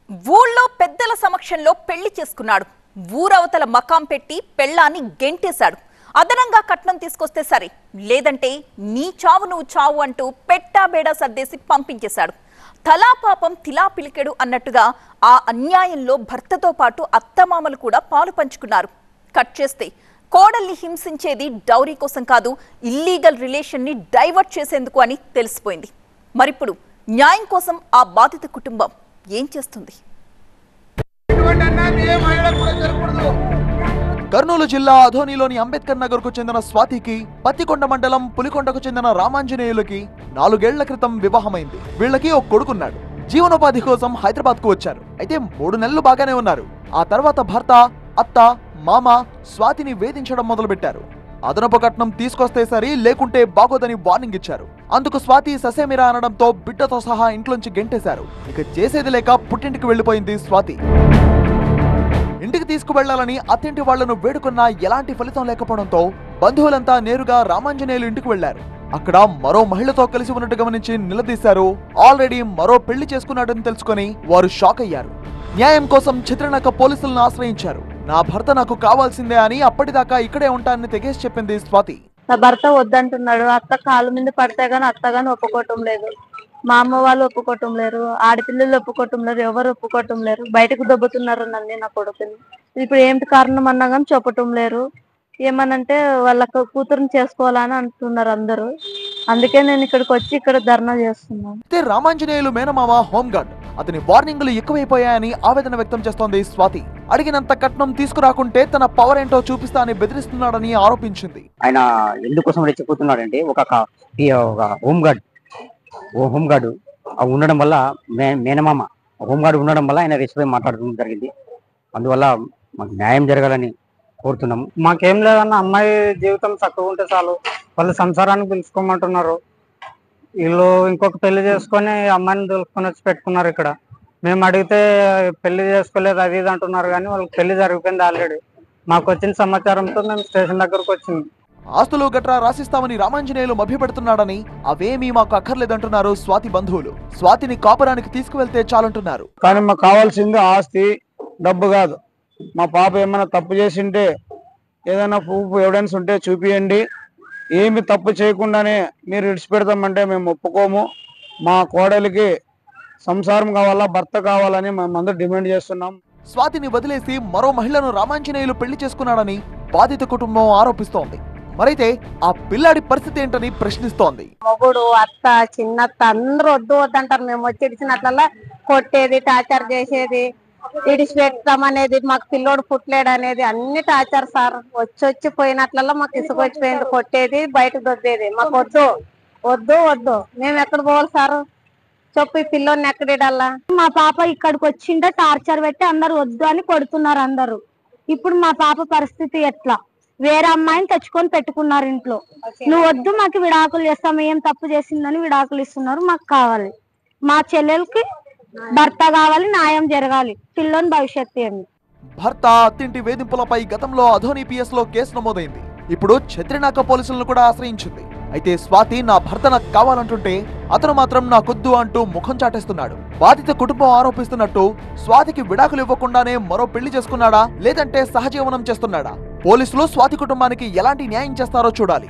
ఊళ్ళో పెద్దల సమక్షంలో పెళ్లి చేసుకున్నాడు. ఊరవతల మకాం పెట్టి పెళ్ళాన్ని గెంటేశాడు. అదనంగా కట్నం తీసుకొస్తే సరే, లేదంటే నీ చావు నువ్వు చావు అంటూ పెట్టాబేడా సర్దేసి పంపించేశాడు. తలా పాపం తిలా పిలికెడు అన్నట్టుగా ఆ అన్యాయంలో భర్తతో పాటు అత్తమామలు కూడా పాలు పంచుకున్నారు. కట్ చేస్తే కోడల్ని హింసించేది డౌరీ కోసం కాదు, ఇల్లీగల్ రిలేషన్ ని డైవర్ట్ చేసేందుకు అని తెలిసిపోయింది. మరిప్పుడు న్యాయం కోసం ఆ బాధిత కుటుంబం ఏం చేస్తుంది? కర్నూలు జిల్లా అధోనిలోని అంబేద్కర్ నగర్ కు చెందిన స్వాతికి పత్తికొండ మండలం పులికొండకు చెందిన రామాంజనేయులకి 4 ఏళ్ల క్రితం వివాహమైంది. వీళ్ళకి ఒక కొడుకున్నాడు. జీవనోపాధి కోసం హైదరాబాద్ కు వచ్చారు. అయితే 3 నెలలు బాగానే ఉన్నారు. ఆ తర్వాత భర్త, అత్త, మామ స్వాతిని వేధించడం మొదలుపెట్టారు. అదనపు కట్నం తీసుకొస్తే సరి, లేకుంటే బాగోదని వార్నింగ్ ఇచ్చారు. అందుకు స్వాతి ససేమిరా అనడంతో బిడ్డతో సహా ఇంట్లోంచి గెంటేశారు. ఇక చేసేది లేక పుట్టింటికి వెళ్లిపోయింది స్వాతి. ఇంటికి తీసుకువెళ్లాలని అత్తింటి వాళ్లను వేడుకున్నా ఎలాంటి ఫలితం లేకపోవడంతో బంధువులంతా నేరుగా రామాంజనేయులు ఇంటికి వెళ్లారు. అక్కడ మరో మహిళతో కలిసి ఉన్నట్టు గమనించి నిలదీశారు. ఆల్రెడీ మరో పెళ్లి చేసుకున్నాడని తెలుసుకుని వారు షాక్ అయ్యారు. న్యాయం కోసం చిత్రనక పోలీసులను ఆశ్రయించారు. నా భర్త నాకు కావాల్సిందే అని అప్పటిదాకా ఇక్కడే ఉంటానని తెగేసి చెప్పింది స్వాతి. నా భర్త వద్దంటున్నాడు. అత్త కాలు మీద పడితే గానీ అత్తగాని ఒప్పుకోవటం లేదు. మా అమ్మ వాళ్ళు ఒప్పుకోవటం లేరు. ఆడపిల్లలు ఒప్పుకోవటం లేరు. ఎవరు ఒప్పుకోవటం లేరు. బయటకు దొబ్బుతున్నారు నన్ను, నా కొడుకుని. ఇప్పుడు ఏంటి కారణం అన్నా కానీ చెప్పటం లేరు. ఏమనంటే వాళ్ళ కూతురుని చేసుకోవాలని అంటున్నారు అందరూ. అందుకే నేను ఇక్కడికి వచ్చి ఇక్కడ ధర్నా చేస్తున్నాను. రామాంజనేయులు మేనమామ హోంగార్డ్. అతని వార్నింగ్లు ఎక్కువైపోయాయని ఆవేదన వ్యక్తం చేస్తోంది స్వాతి. అడిగినంత కట్నం తీసుకురాకుంటే తన పవర్ ఏంటో చూపిస్తా అని బెదిరిస్తున్నాడని ఆరోపించింది. ఆయన ఎందుకోసం రెచ్చిపోతున్నాడంటే ఒక హోంగార్డ్ ఉండడం వల్ల, మేనమామ హోంగార్డ్ ఉండడం వల్ల ఆయన రెచ్చిపోయి మాట్లాడడం జరిగింది. అందువల్ల మాకు న్యాయం జరగాలని కోరుతున్నాము. మాకేం లేదన్న, అమ్మాయి జీవితం చక్కగా ఉంటే చాలు. వాళ్ళు సంసారాన్ని పిలుచుకోమంటున్నారు. వీళ్ళు ఇంకొక పెళ్లి చేసుకొని అమ్మాయిని తెలుసుకొని వచ్చి పెట్టుకున్నారు ఇక్కడ. మేము అడిగితే పెళ్లి చేసుకోలేదు అది ఇది అంటున్నారు, కానీ వాళ్ళకి పెళ్లి జరిగిపోయింది ఆల్రెడీ. మాకు వచ్చిన సమాచారంతో మేము స్టేషన్ దగ్గరకు వచ్చింది. ఆస్తులు గట్రా రాసిస్తామని రామాంజనేయులు మభ్యపెడుతున్నాడని, అవేమీ మాకు అక్కర్లేదంటున్నారు స్వాతి బంధువులు. స్వాతిని కాపురానికి తీసుకువెళ్తే చాలంటున్నారు. కానీ మాకు కావాల్సింది ఆస్తి, డబ్బు కాదు. మా పాప ఏమైనా తప్పు చేసింటే ఏదైనా ప్రూఫ్ ఎవిడెన్స్ ఉంటే చూపియండి. ఏమి తప్పు చేయకుండానే మీరు విడిచిపెడతామంటే మేము ఒప్పుకోము. మా కోడలికి సంసారం కావాలా, భర్త కావాలని మేమందరూ డిమాండ్ చేస్తున్నాం. స్వాతిని వదిలేసి మరో మహిళను రామాంజనేయులు పెళ్లి చేసుకున్నాడని బాధిత కుటుంబం ఆరోపిస్తోంది. మరైతే ఆ పిల్లాడి పరిస్థితి ఏంటని ప్రశ్నిస్తోంది. మొగుడు, అత్త, చిన్నత్త అందరూ వద్దు వద్దంటారు. మేము వచ్చి ఇడిచినట్లల్లా కొట్టేది, టార్చర్ చేసేది, ఇడిచిపెడతామనేది, మాకు పిల్లోడు పుట్టలేడు అనేది అన్ని టార్చర్ సార్. వచ్చి పోయినట్లల్లా మాకు ఇసుకొచ్చిపోయింది, కొట్టేది, బయట దొబ్బేది. మాకు వద్దు వద్దు వద్దు. మేము ఎక్కడ పోవాలి సార్ చెప్పి పిల్లోని ఎక్కడిడల్లా? మా పాప ఇక్కడికి వచ్చింటే టార్చర్ పెట్టి అందరు వద్దు అని కొడుతున్నారు అందరూ. ఇప్పుడు మా పాప పరిస్థితి ఎట్లా? వేరే అమ్మాయిని తెచ్చుకొని పెట్టుకున్నారు ఇంట్లో. నువ్వు వద్దు, మాకు విడాకులు చేస్తాము, ఏం తప్పు చేసిందని విడాకులు ఇస్తున్నారు. మాకు కావాలి, మా చెల్లెలకి భర్త కావాలి, న్యాయం జరగాలి, పిల్లోని భవిష్యత్తు ఏమి. భర్త, అత్తింటి వేధింపులపై గతంలో అధోని పిఎస్ లో కేసు నమోదైంది. ఇప్పుడు ఛత్రినాక పోలీసులను కూడా ఆశ్రయించింది. అయితే స్వాతి నా భర్త నాకు కావాలంటుంటే అతను మాత్రం నాకొద్దు అంటూ ముఖం చాటేస్తున్నాడు. బాధిత కుటుంబం ఆరోపిస్తున్నట్టు స్వాతికి విడాకులు ఇవ్వకుండానే మరో పెళ్లి చేసుకున్నాడా, లేదంటే సహజీవనం చేస్తున్నాడా? పోలీసులు స్వాతి కుటుంబానికి ఎలాంటి న్యాయం చేస్తారో చూడాలి.